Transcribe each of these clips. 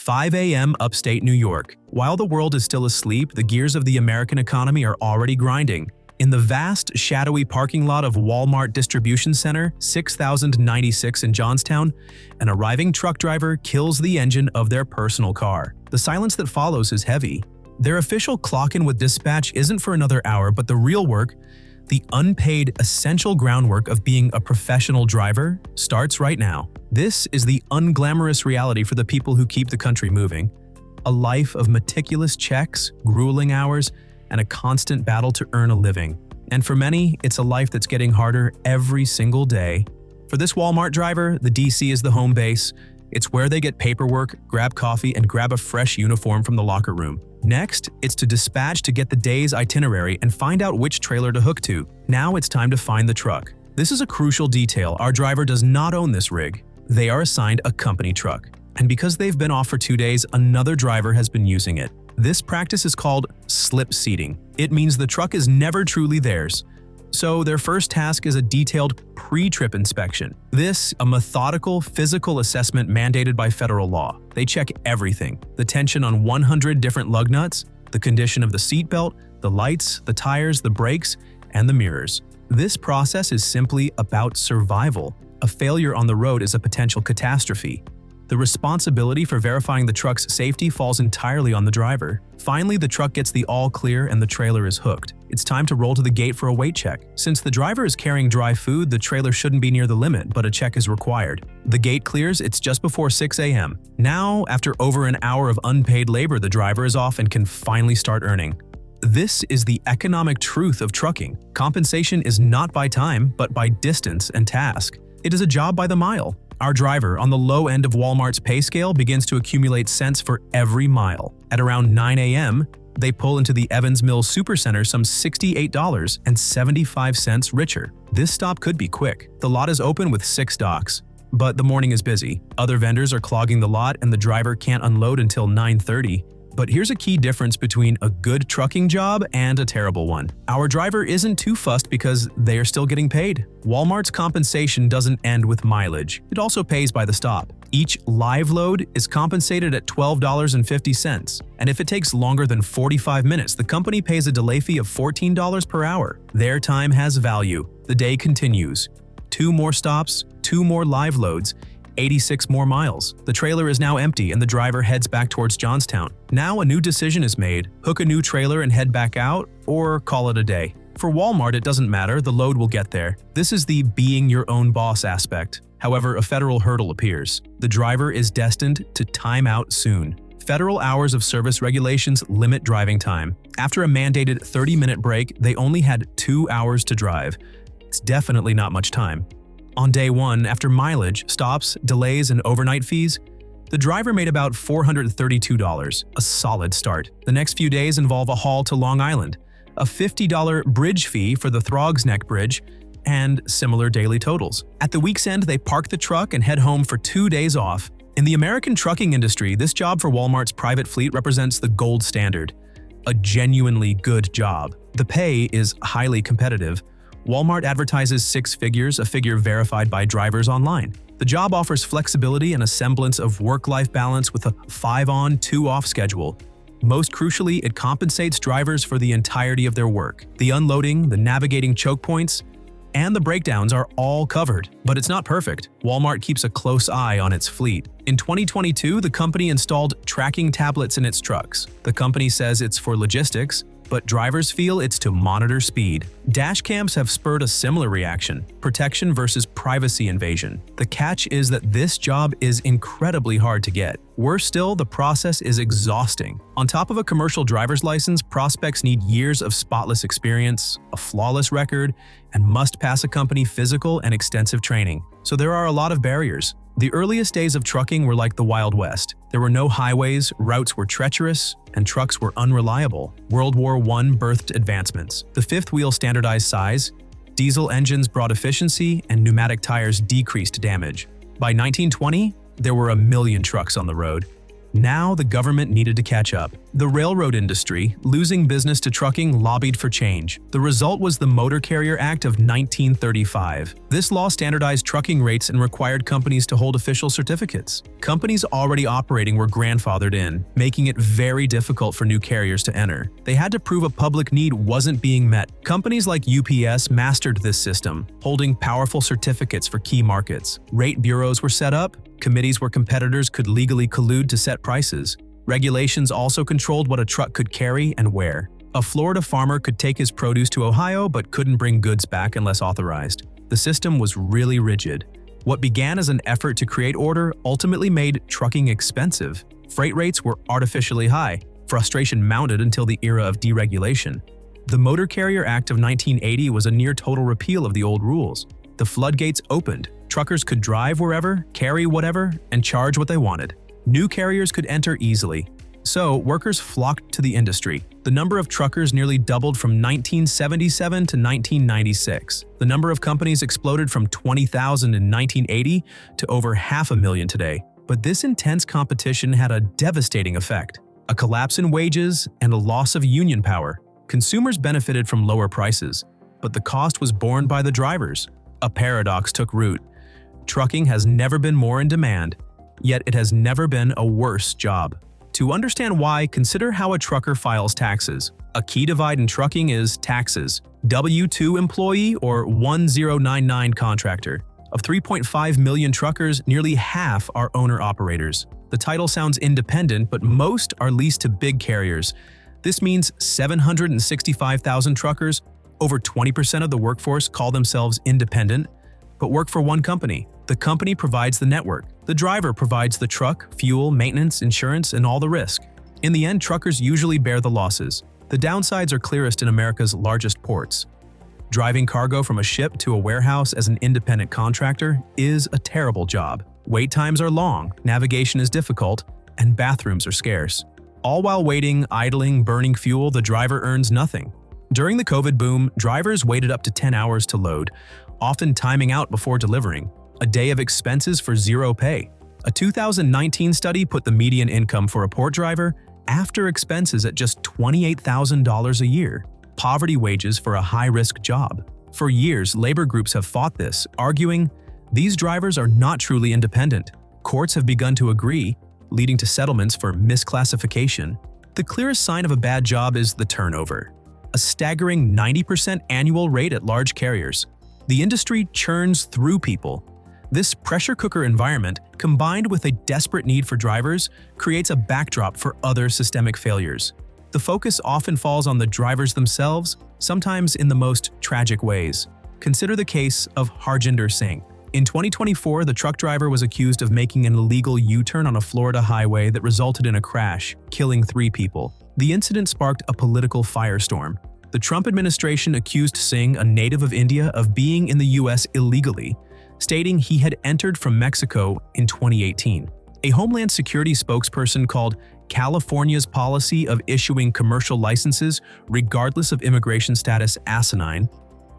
5 a.m. upstate New York. While the world is still asleep, the gears of the American economy are already grinding. In the vast, shadowy parking lot of Walmart Distribution Center, 6096 in Johnstown, an arriving truck driver kills the engine of their personal car. The silence that follows is heavy. Their official clock-in with dispatch isn't for another hour, but the real work, the unpaid, essential groundwork of being a professional driver, starts right now. This is the unglamorous reality for the people who keep the country moving. A life of meticulous checks, grueling hours, and a constant battle to earn a living. And for many, it's a life that's getting harder every single day. For this Walmart driver, the DC is the home base. It's where they get paperwork, grab coffee, and grab a fresh uniform from the locker room. Next, it's to dispatch to get the day's itinerary and find out which trailer to hook to. Now it's time to find the truck. This is a crucial detail. Our driver does not own this rig. They are assigned a company truck. And because they've been off for 2 days, another driver has been using it. This practice is called slip seating. It means the truck is never truly theirs. So their first task is a detailed pre-trip inspection. This, a methodical physical assessment mandated by federal law. They check everything: the tension on 100 different lug nuts, the condition of the seatbelt, the lights, the tires, the brakes, and the mirrors. This process is simply about survival. A failure on the road is a potential catastrophe. The responsibility for verifying the truck's safety falls entirely on the driver. Finally, the truck gets the all clear and the trailer is hooked. It's time to roll to the gate for a weight check. Since the driver is carrying dry food, the trailer shouldn't be near the limit, but a check is required. The gate clears, it's just before 6 a.m. Now, after over an hour of unpaid labor, the driver is off and can finally start earning. This is the economic truth of trucking. Compensation is not by time, but by distance and task. It is a job by the mile. Our driver, on the low end of Walmart's pay scale, begins to accumulate cents for every mile. At around 9 a.m., they pull into the Evans Mills Supercenter some $68.75 richer. This stop could be quick. The lot is open with 6 docks. But the morning is busy. Other vendors are clogging the lot and the driver can't unload until 9:30. But here's a key difference between a good trucking job and a terrible one. Our driver isn't too fussed because they are still getting paid. Walmart's compensation doesn't end with mileage. It also pays by the stop. Each live load is compensated at $12.50. And if it takes longer than 45 minutes, the company pays a delay fee of $14 per hour. Their time has value. The day continues. 2 more stops, 2 more live loads, 86 more miles. The trailer is now empty and the driver heads back towards Johnstown. Now a new decision is made: hook a new trailer and head back out, or call it a day. For Walmart, it doesn't matter, the load will get there. This is the being your own boss aspect. However, a federal hurdle appears. The driver is destined to time out soon. Federal hours of service regulations limit driving time. After a mandated 30-minute break, they only had 2 hours to drive. It's definitely not much time. On day 1, after mileage, stops, delays, and overnight fees, the driver made about $432, a solid start. The next few days involve a haul to Long Island, a $50 bridge fee for the Throgs Neck Bridge, and similar daily totals. At the week's end, they park the truck and head home for 2 days off. In the American trucking industry, this job for Walmart's private fleet represents the gold standard. A genuinely good job. The pay is highly competitive. Walmart advertises 6 figures, a figure verified by drivers online. The job offers flexibility and a semblance of work-life balance with a 5-on, 2-off schedule. Most crucially, it compensates drivers for the entirety of their work. The unloading, the navigating choke points, and the breakdowns are all covered. But it's not perfect. Walmart keeps a close eye on its fleet. In 2022, the company installed tracking tablets in its trucks. The company says it's for logistics, but drivers feel it's to monitor speed. Dash cams have spurred a similar reaction: protection versus privacy invasion. The catch is that this job is incredibly hard to get. Worse still, the process is exhausting. On top of a commercial driver's license, prospects need years of spotless experience, a flawless record, and must pass a company physical and extensive training. So there are a lot of barriers. The earliest days of trucking were like the Wild West. There were no highways, routes were treacherous, and trucks were unreliable. World War I birthed advancements. The fifth wheel standardized size, diesel engines brought efficiency, and pneumatic tires decreased damage. By 1920, there were 1 million trucks on the road. Now the government needed to catch up. The railroad industry, losing business to trucking, lobbied for change. The result was the Motor Carrier Act of 1935. This law standardized trucking rates and required companies to hold official certificates. Companies already operating were grandfathered in, making it very difficult for new carriers to enter. They had to prove a public need wasn't being met. Companies like UPS mastered this system, holding powerful certificates for key markets. Rate bureaus were set up, committees where competitors could legally collude to set prices. Regulations also controlled what a truck could carry and where. A Florida farmer could take his produce to Ohio but couldn't bring goods back unless authorized. The system was really rigid. What began as an effort to create order ultimately made trucking expensive. Freight rates were artificially high. Frustration mounted until the era of deregulation. The Motor Carrier Act of 1980 was a near-total repeal of the old rules. The floodgates opened. Truckers could drive wherever, carry whatever, and charge what they wanted. New carriers could enter easily. So, workers flocked to the industry. The number of truckers nearly doubled from 1977 to 1996. The number of companies exploded from 20,000 in 1980 to over 500,000 today. But this intense competition had a devastating effect. A collapse in wages and a loss of union power. Consumers benefited from lower prices, but the cost was borne by the drivers. A paradox took root. Trucking has never been more in demand, yet it has never been a worse job. To understand why, consider how a trucker files taxes. A key divide in trucking is taxes. W-2 employee or 1099 contractor. Of 3.5 million truckers, nearly half are owner-operators. The title sounds independent, but most are leased to big carriers. This means 765,000 truckers, over 20% of the workforce call themselves independent, but work for one company. The company provides the network. The driver provides the truck, fuel, maintenance, insurance, and all the risk. In the end, truckers usually bear the losses. The downsides are clearest in America's largest ports. Driving cargo from a ship to a warehouse as an independent contractor is a terrible job. Wait times are long, navigation is difficult, and bathrooms are scarce. All while waiting, idling, burning fuel, the driver earns nothing. During the COVID boom, drivers waited up to 10 hours to load, often timing out before delivering. A day of expenses for zero pay. A 2019 study put the median income for a port driver after expenses at just $28,000 a year. Poverty wages for a high-risk job. For years, labor groups have fought this, arguing, these drivers are not truly independent. Courts have begun to agree, leading to settlements for misclassification. The clearest sign of a bad job is the turnover. A staggering 90% annual rate at large carriers. The industry churns through people. This pressure cooker environment, combined with a desperate need for drivers, creates a backdrop for other systemic failures. The focus often falls on the drivers themselves, sometimes in the most tragic ways. Consider the case of Harjinder Singh. In 2024, the truck driver was accused of making an illegal U-turn on a Florida highway that resulted in a crash, killing 3 people. The incident sparked a political firestorm. The Trump administration accused Singh, a native of India, of being in the U.S. illegally, stating he had entered from Mexico in 2018. A Homeland Security spokesperson called California's policy of issuing commercial licenses regardless of immigration status asinine,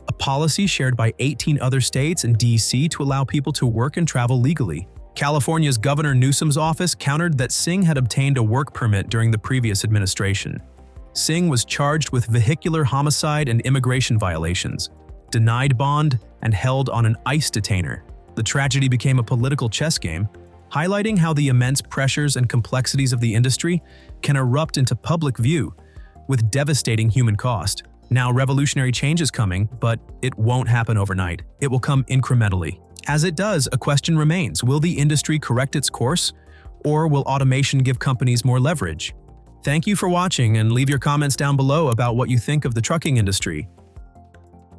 a policy shared by 18 other states and D.C. to allow people to work and travel legally. California's Governor Newsom's office countered that Singh had obtained a work permit during the previous administration. Singh was charged with vehicular homicide and immigration violations, denied bond, and held on an ICE detainer. The tragedy became a political chess game, highlighting how the immense pressures and complexities of the industry can erupt into public view, with devastating human cost. Now, revolutionary change is coming, but it won't happen overnight. It will come incrementally. As it does, a question remains: will the industry correct its course, or will automation give companies more leverage? Thank you for watching, and leave your comments down below about what you think of the trucking industry.